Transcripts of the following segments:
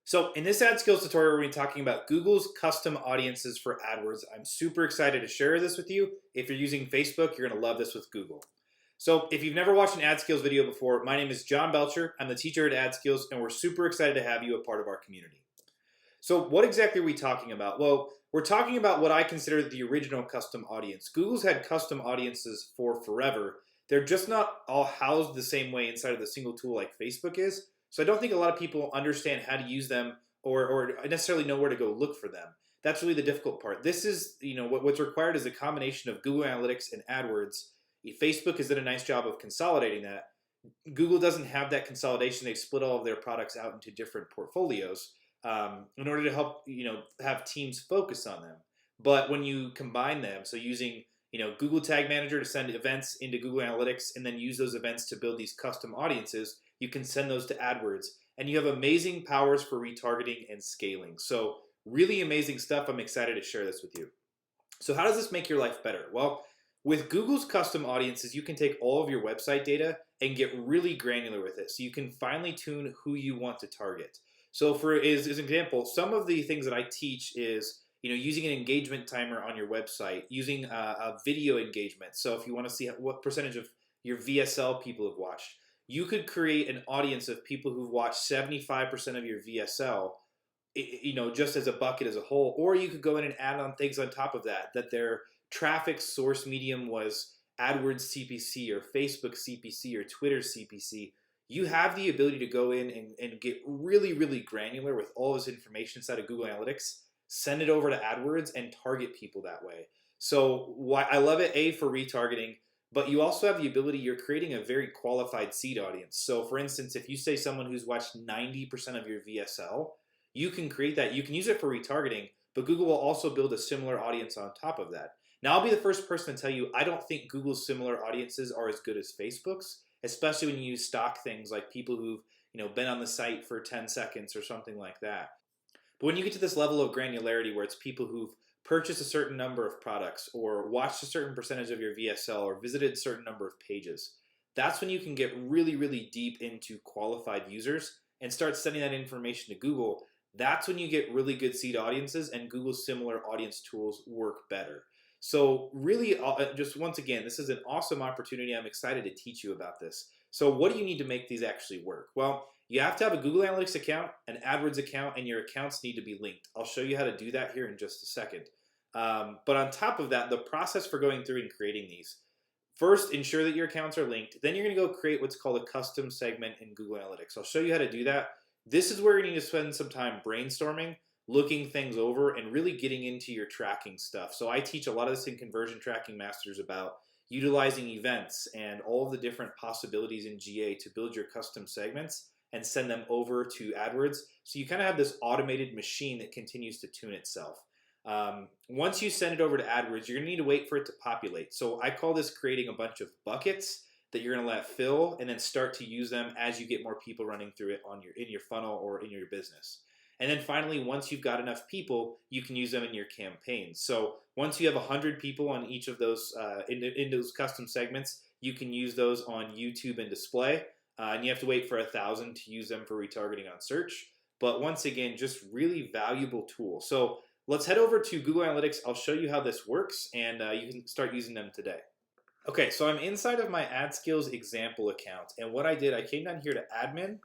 So in this AdSkills tutorial, we're going to be talking about Google's custom audiences for AdWords. I'm super excited to share this with you. If you're using Facebook, you're going to love this with Google. So if you've never watched an AdSkills video before, my name is John Belcher. I'm the teacher at AdSkills, and we're super excited to have you a part of our community. So what exactly are we talking about? Well, we're talking about what I consider the original custom audience. Google's had custom audiences for forever. They're just not all housed the same way inside of the single tool like Facebook is. So I don't think a lot of people understand how to use them or necessarily know where to go look for them. That's really the difficult part. This is, what's required is a combination of Google Analytics and AdWords. Facebook has done a nice job of consolidating that. Google doesn't have that consolidation. They've split all of their products out into different portfolios in order to help have teams focus on them. But when you combine them, so using Google Tag Manager to send events into Google Analytics and then use those events to build these custom audiences, you can send those to AdWords. And you have amazing powers for retargeting and scaling. So really amazing stuff. I'm excited to share this with you. So how does this make your life better? Well, with Google's custom audiences, you can take all of your website data and get really granular with it. So you can finely tune who you want to target. So for as an example, some of the things that I teach is using an engagement timer on your website, using a video engagement. So if you want to see what percentage of your VSL people have watched, you could create an audience of people who've watched 75% of your VSL, just as a bucket as a whole, or you could go in and add on things on top of that, that their traffic source medium was AdWords CPC or Facebook CPC or Twitter CPC. You have the ability to go in and get really, really granular with all this information inside of Google Analytics, send it over to AdWords, and target people that way. So I love it, A, for retargeting, but you also have the ability, you're creating a very qualified seed audience. So for instance, if you say someone who's watched 90% of your VSL, you can create that. You can use it for retargeting, but Google will also build a similar audience on top of that. Now, I'll be the first person to tell you, I don't think Google's similar audiences are as good as Facebook's, especially when you use stock things like people who've been on the site for 10 seconds or something like that. But when you get to this level of granularity where it's people who've purchased a certain number of products or watched a certain percentage of your VSL or visited a certain number of pages, that's when you can get really, really deep into qualified users and start sending that information to Google. That's when you get really good seed audiences, and Google's similar audience tools work better. So really, just once again, this is an awesome opportunity. I'm excited to teach you about this. So what do you need to make these actually work? Well, you have to have a Google Analytics account, an AdWords account, and your accounts need to be linked. I'll show you how to do that here in just a second. But on top of that, the process for going through and creating these, first, ensure that your accounts are linked. Then you're going to go create what's called a custom segment in Google Analytics. I'll show you how to do that. This is where you need to spend some time brainstorming, looking things over, and really getting into your tracking stuff. So I teach a lot of this in Conversion Tracking Masters about utilizing events and all of the different possibilities in GA to build your custom segments and send them over to AdWords. So you kind of have this automated machine that continues to tune itself. Once you send it over to AdWords, you're going to need to wait for it to populate. So I call this creating a bunch of buckets that you're going to let fill and then start to use them as you get more people running through it in your funnel or in your business. And then finally, once you've got enough people, you can use them in your campaigns. So once you have 100 people on each of those in those custom segments, you can use those on YouTube and display. And you have to wait for 1,000 to use them for retargeting on search. But once again, just really valuable tool. So let's head over to Google Analytics. I'll show you how this works, and you can start using them today. Okay, so I'm inside of my AdSkills example account. And what I did, I came down here to admin.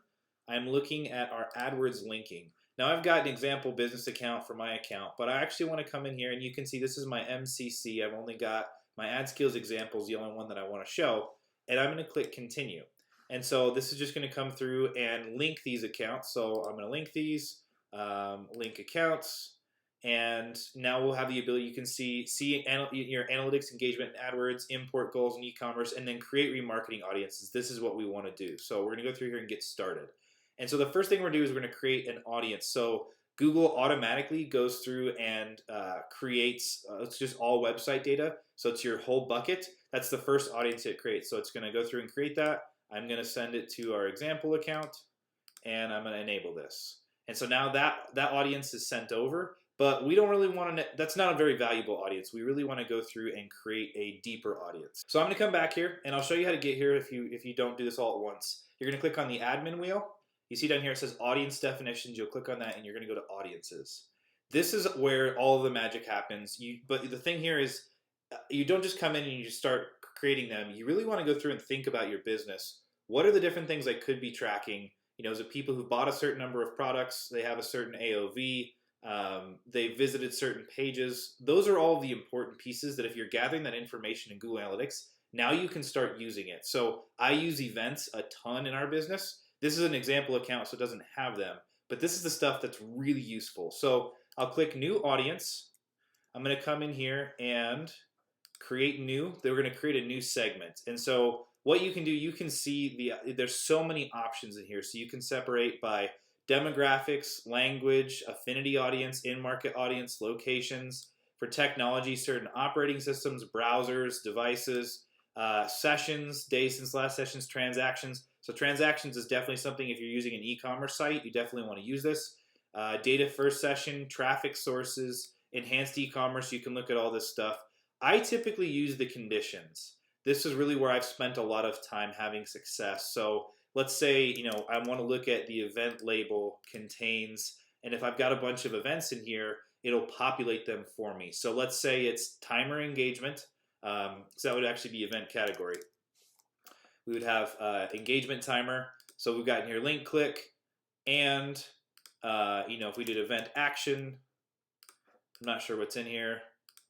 I'm looking at our AdWords linking. Now I've got an example business account for my account, but I actually want to come in here and you can see this is my MCC. I've only got my AdSkills examples, the only one that I want to show, and I'm going to click continue. And so this is just going to come through and link these accounts. So I'm going to link these, link accounts, and now we'll have the ability, you can see your analytics, engagement, AdWords, import goals and e-commerce, and then create remarketing audiences. This is what we want to do. So we're going to go through here and get started. And so the first thing we're going to do is we're going to create an audience. So Google automatically goes through and creates, it's just all website data. So it's your whole bucket. That's the first audience it creates. So it's going to go through and create that. I'm going to send it to our example account, and I'm going to enable this. And so now that audience is sent over, but we don't really want to, that's not a very valuable audience. We really want to go through and create a deeper audience. So I'm going to come back here, and I'll show you how to get here if you don't do this all at once. You're going to click on the admin wheel. You see down here it says audience definitions. You'll click on that and you're going to go to audiences. This is where all of the magic happens. But the thing here is you don't just come in and you just start creating them. You really want to go through and think about your business. What are the different things I could be tracking? Is it people who bought a certain number of products? They have a certain AOV. They visited certain pages. Those are all the important pieces that if you're gathering that information in Google Analytics, now you can start using it. So I use events a ton in our business. This is an example account, so it doesn't have them. But this is the stuff that's really useful. So I'll click New Audience. I'm going to come in here and create new. We're going to create a new segment. And so what you can do, you can see there's so many options in here. So you can separate by demographics, language, affinity audience, in-market audience, locations. For technology, certain operating systems, browsers, devices, sessions, days since last sessions, transactions. So transactions is definitely something if you're using an e-commerce site, you definitely want to use this. Data first session, traffic sources, enhanced e-commerce, you can look at all this stuff. I typically use the conditions. This is really where I've spent a lot of time having success. So let's say, I want to look at the event label contains, and if I've got a bunch of events in here, it'll populate them for me. So let's say it's timer engagement. So that would actually be event category. We would have engagement timer. So we've got in here link click, and if we did event action, I'm not sure what's in here.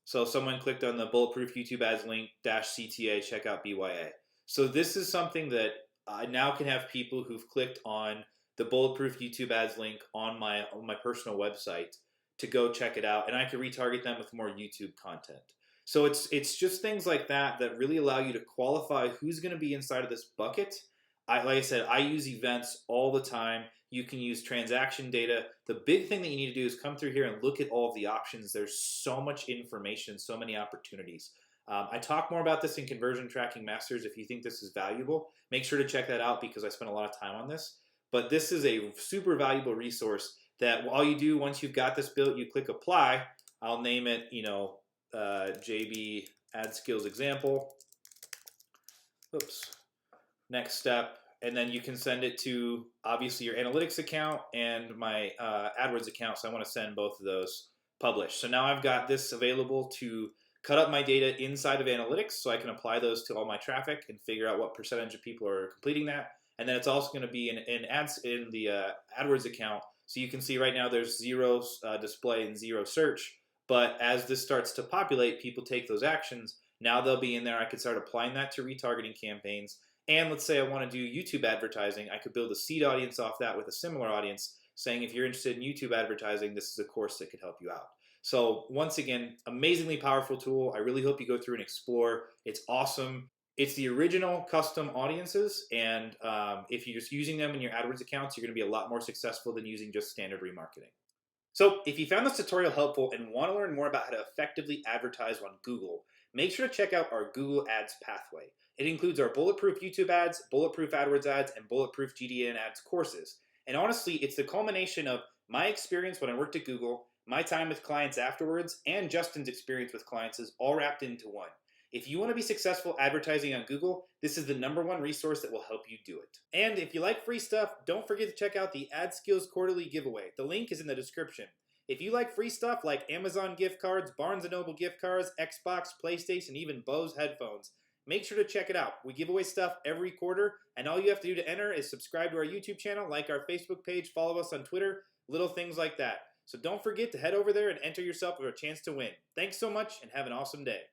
So someone clicked on the bulletproof YouTube ads link -CTA checkout BYA. So this is something that I now can have people who've clicked on the bulletproof YouTube ads link on my personal website to go check it out, and I can retarget them with more YouTube content. So it's just things like that that really allow you to qualify who's going to be inside of this bucket. Like I said, I use events all the time. You can use transaction data. The big thing that you need to do is come through here and look at all of the options. There's so much information, so many opportunities. I talk more about this in Conversion Tracking Masters. If you think this is valuable, make sure to check that out because I spent a lot of time on this. But this is a super valuable resource that all you do once you've got this built, you click apply. I'll name it, JB AdSkills example. Oops. Next step. And then you can send it to, obviously, your analytics account and my AdWords account. So I want to send both of those published. So now I've got this available to cut up my data inside of analytics so I can apply those to all my traffic and figure out what percentage of people are completing that. And then it's also going to be in the AdWords account. So you can see right now there's 0 display and 0 search. But as this starts to populate, people take those actions. Now they'll be in there. I could start applying that to retargeting campaigns. And let's say I want to do YouTube advertising. I could build a seed audience off that with a similar audience saying if you're interested in YouTube advertising, this is a course that could help you out. So once again, amazingly powerful tool. I really hope you go through and explore. It's awesome. It's the original custom audiences. And if you're just using them in your AdWords accounts, you're going to be a lot more successful than using just standard remarketing. So if you found this tutorial helpful and want to learn more about how to effectively advertise on Google, make sure to check out our Google Ads pathway. It includes our Bulletproof YouTube ads, Bulletproof AdWords ads, and Bulletproof GDN ads courses. And honestly, it's the culmination of my experience when I worked at Google, my time with clients afterwards, and Justin's experience with clients is all wrapped into one. If you want to be successful advertising on Google, this is the #1 resource that will help you do it. And if you like free stuff, don't forget to check out the AdSkills Quarterly Giveaway. The link is in the description. If you like free stuff like Amazon gift cards, Barnes & Noble gift cards, Xbox, PlayStation, even Bose headphones, make sure to check it out. We give away stuff every quarter, and all you have to do to enter is subscribe to our YouTube channel, like our Facebook page, follow us on Twitter, little things like that. So don't forget to head over there and enter yourself for a chance to win. Thanks so much, and have an awesome day.